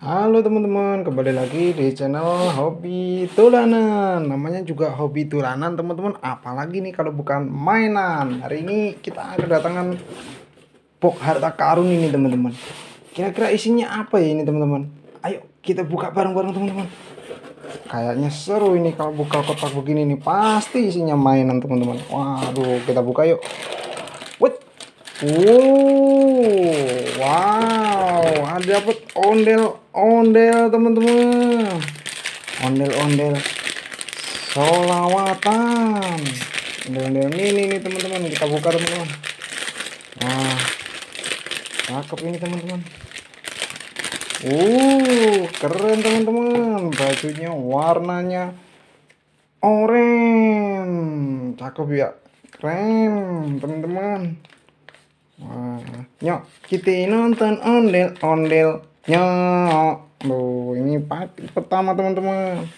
Halo teman-teman, kembali lagi di channel Hobi Tulanan. Namanya juga Hobi Tulanan teman-teman. Apalagi nih kalau bukan mainan. Hari ini kita kedatangan box harta karun ini teman-teman. Kira-kira isinya apa ya ini teman-teman? Ayo kita buka bareng-bareng teman-teman. Kayaknya seru ini kalau buka kotak begini nih. Pasti isinya mainan teman-teman. Waduh, kita buka yuk. Wait. Wow, ada dapat ondel-ondel teman-teman. Ondel-ondel solawatan. Ondel-ondel mini nih teman-teman. Kita buka teman-teman. Nah, cakep ini teman-teman. Keren teman-teman. Bajunya warnanya oranye. Cakep ya. Keren teman-teman. Wah, nyok kita nonton ondel-ondel nyok. Loh, ini pertama teman-teman.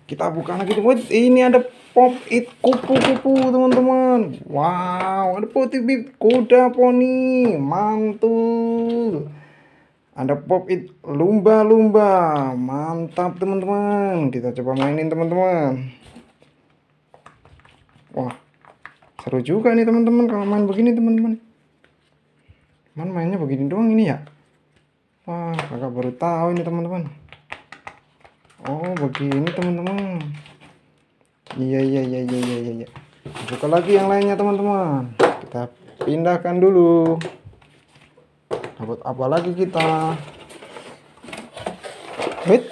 Kita buka lagi teman. Ini ada pop it kupu-kupu teman-teman. Wow, ada putih bib kuda poni mantul. Ada pop it lumba-lumba, mantap teman-teman. Kita coba mainin teman-teman. Wah, seru juga nih teman-teman kalau main begini teman-teman. Mainnya begini doang ini ya. Wah, kakak baru tahu ini teman-teman. Oh, begini teman-teman. Iya. Buka lagi yang lainnya teman-teman. Kita pindahkan dulu. Dapat apa lagi kita? Wait.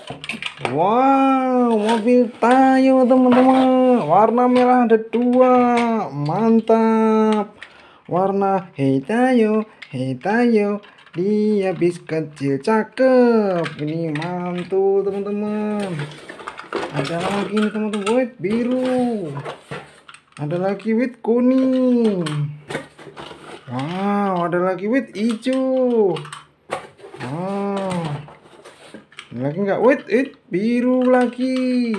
Wow, mobil Tayo teman-teman. Warna merah ada 2. Mantap. Warna Hey Tayo, dia bis kecil cakep. Ini mantul teman-teman. Ada lagi nih teman-teman, wait biru. Ada lagi wait kuning. Wow, ada lagi wait hijau. Wow, ada lagi nggak? Wait biru lagi.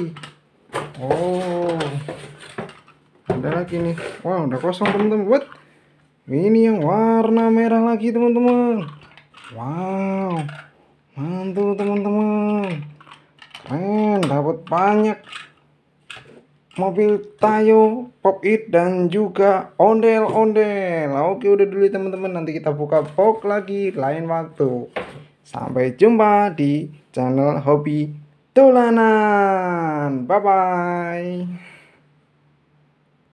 Oh, ada lagi nih. Wow, udah kosong teman-teman. Wait, ini yang warna merah lagi teman-teman. Wow, mantul teman-teman. Keren, dapat banyak mobil Tayo, pop it dan juga ondel-ondel. Oke, udah dulu teman-teman. Nanti kita buka box lagi lain waktu. Sampai jumpa di channel Hobi Tulanan. Bye bye.